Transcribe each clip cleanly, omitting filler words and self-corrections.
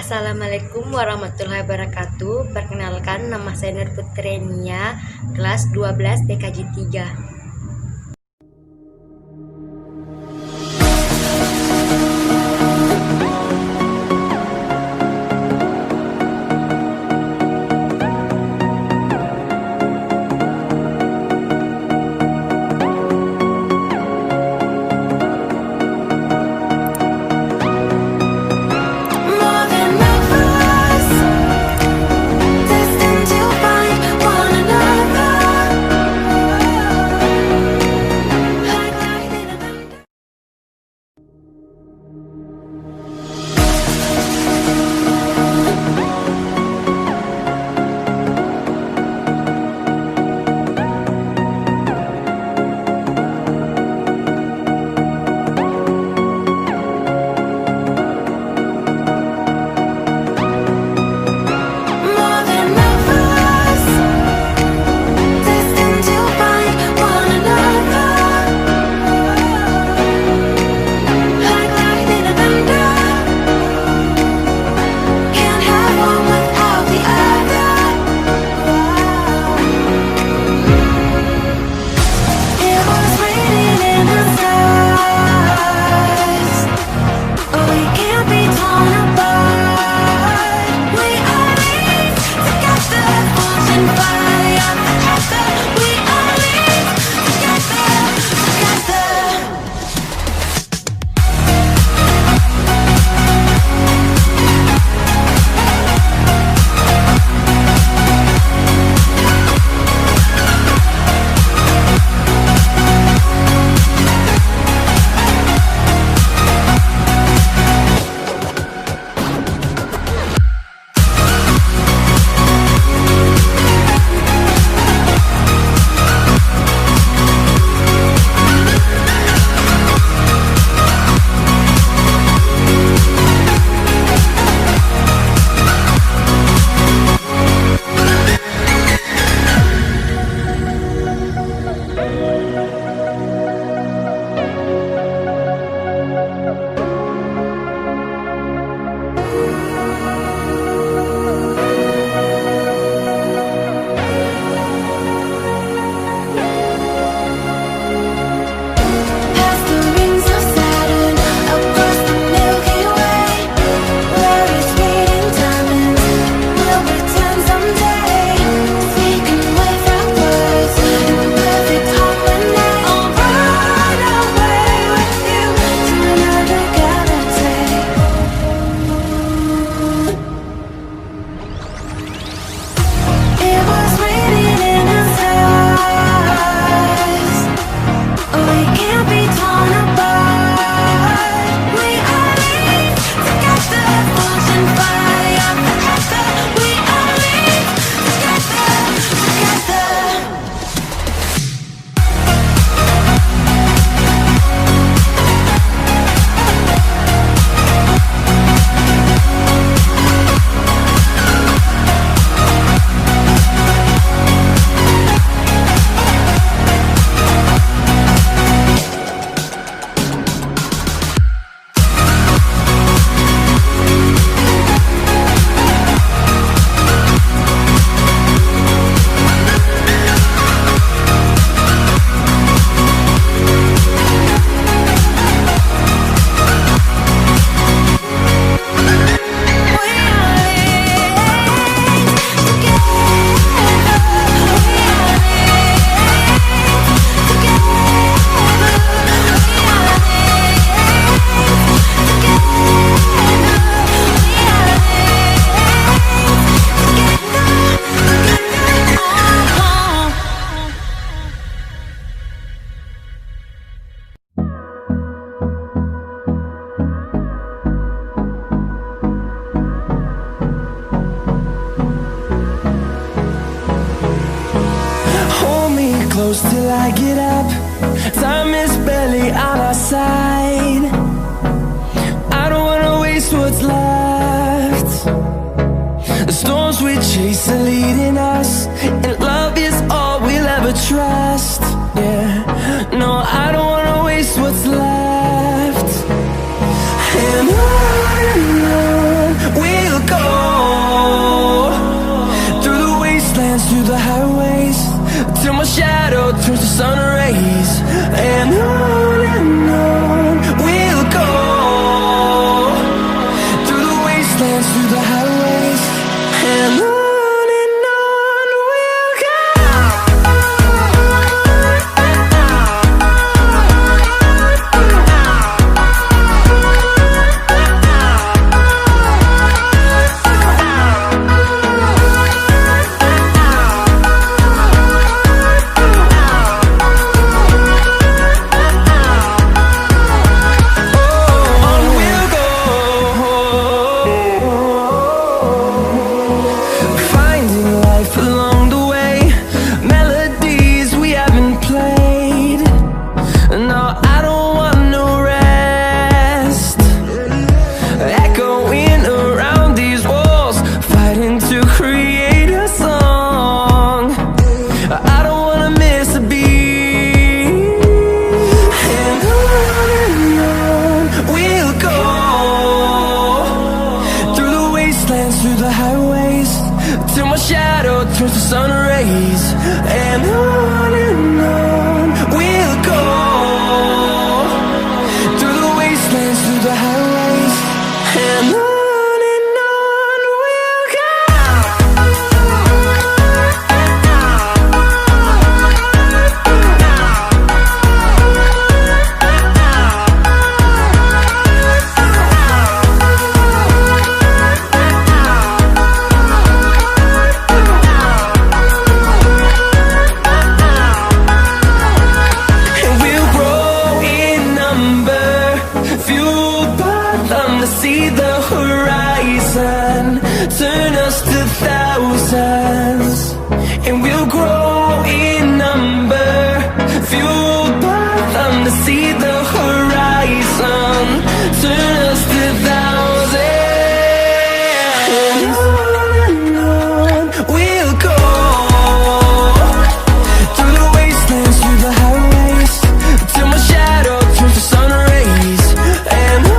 Assalamualaikum warahmatullahi wabarakatuh. Perkenalkan, nama saya Nur Putri Ainiyyah, kelas 12 TKJ 3. Close till I get up. Time is barely on our side. I don't wanna waste what's left. The storms we chase are leading us, and love is all we'll ever trust. Yeah, no, I don't wanna waste what's left. And on we'll wastelands, through the highways, and on we'll go. Through the highways, till my shadow turns to sun rays, and on we'll go. Through the wastelands, through the highways, and on we'll go. See the horizon turn us to thousands, and we'll grow in number, fueled by them to see the horizon turn us to thousands, and on we'll go. Through the wastelands, through the highways, till my shadow turns to sun rays, and on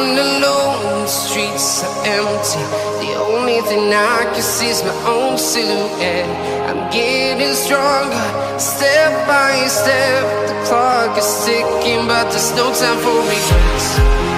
I'm alone, the streets are empty. The only thing I can see is my own silhouette. I'm getting stronger, step by step. The clock is ticking, but there's no time for regrets.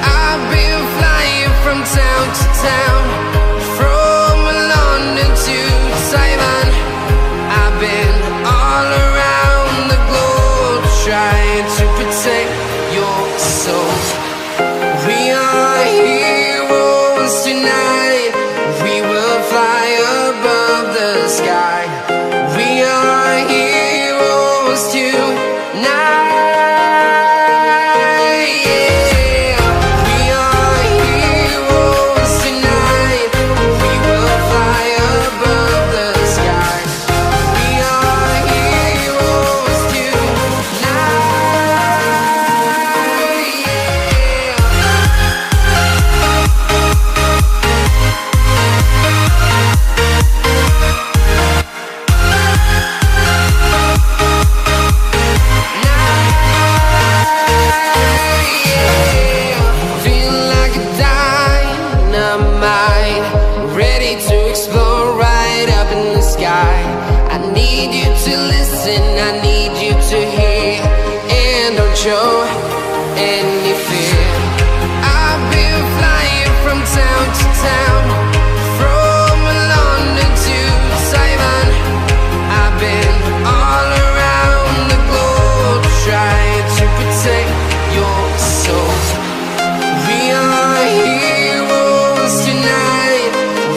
I've been flying from town to town, from London to Taiwan. I've been all around the globe, trying to protect your soul. We are heroes tonight. We will fly above the sky. We are heroes tonight. Yeah. We are heroes tonight. We will fly above the sky. We are heroes tonight. Feeling like a dynamite, ready to explode right up in the sky. I need you to listen, I need you to hear, and don't show any fear. I've been flying from town to town, from London to Taiwan. I've been all around the globe, trying to protect your soul. We are heroes tonight.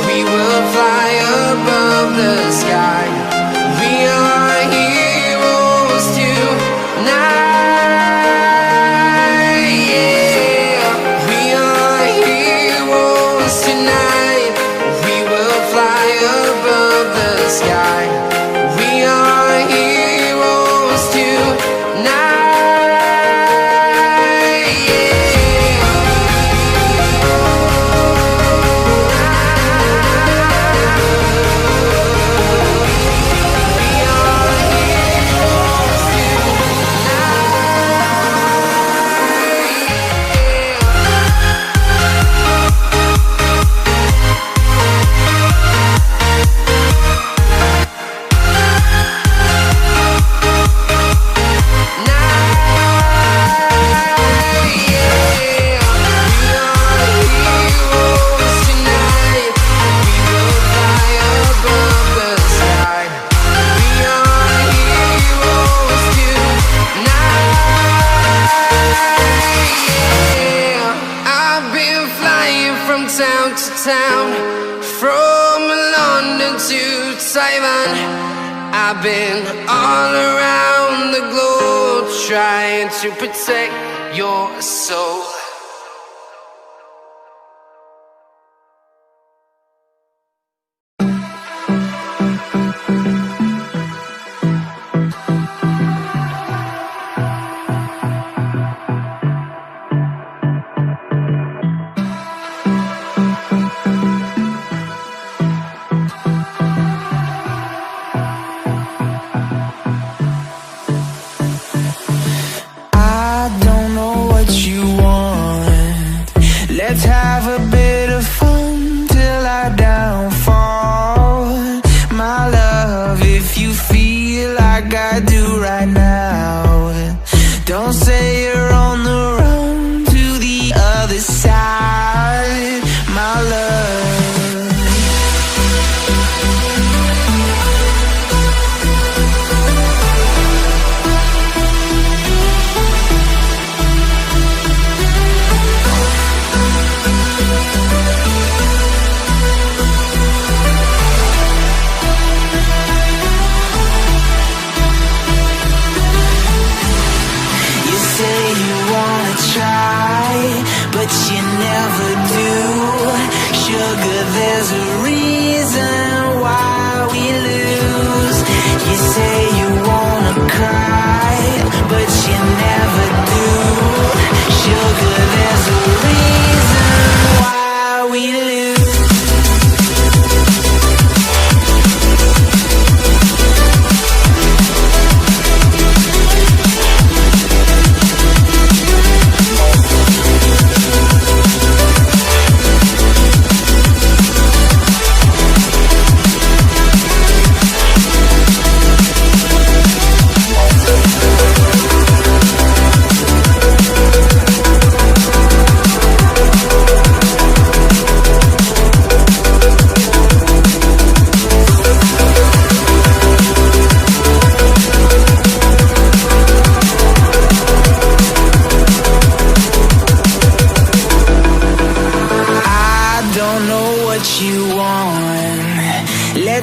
We will fly above the sky. We are heroes tonight. Yeah. We are heroes tonight. We will fly above the sky. We are heroes tonight. I've been flying from town to town, from London to Taiwan. I've been all around the globe, trying to protect your soul. I don't know what you want. Let's have a bit of fun till I downfall. My love, if you feel like I do right now, don't say you're on the run to the other side, my love. You say you wanna try, but you never do. Sugar, there's a reason why we lose. You say you wanna cry, but you never do. Sugar, there's a reason why we lose.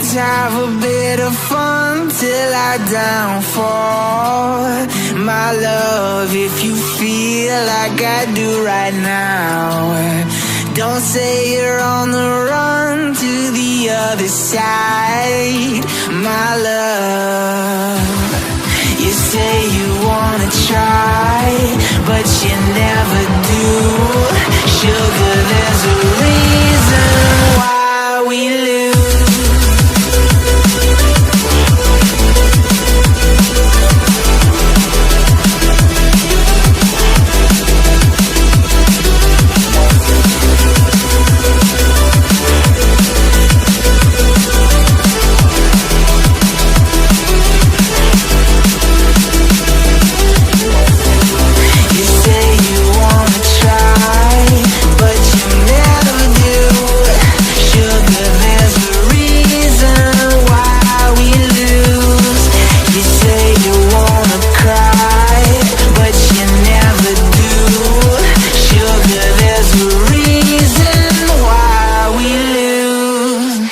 Let's have a bit of fun till I downfall. My love, if you feel like I do right now, don't say you're on the run to the other side. My love, you say you wanna try, but you never do. Sugar, there's a reason why we lose. You say you wanna try, but you never do. Sugar, there's a reason why we lose. You say you wanna cry, but you never do. Sugar, there's a reason why we lose.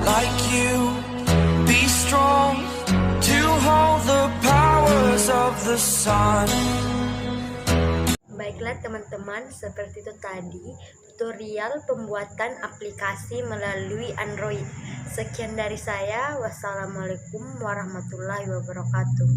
Like you, be strong to hold the powers of the sun. Baiklah teman-teman, seperti itu tadi tutorial pembuatan aplikasi melalui Android. Sekian dari saya. Wassalamualaikum warahmatullahi wabarakatuh.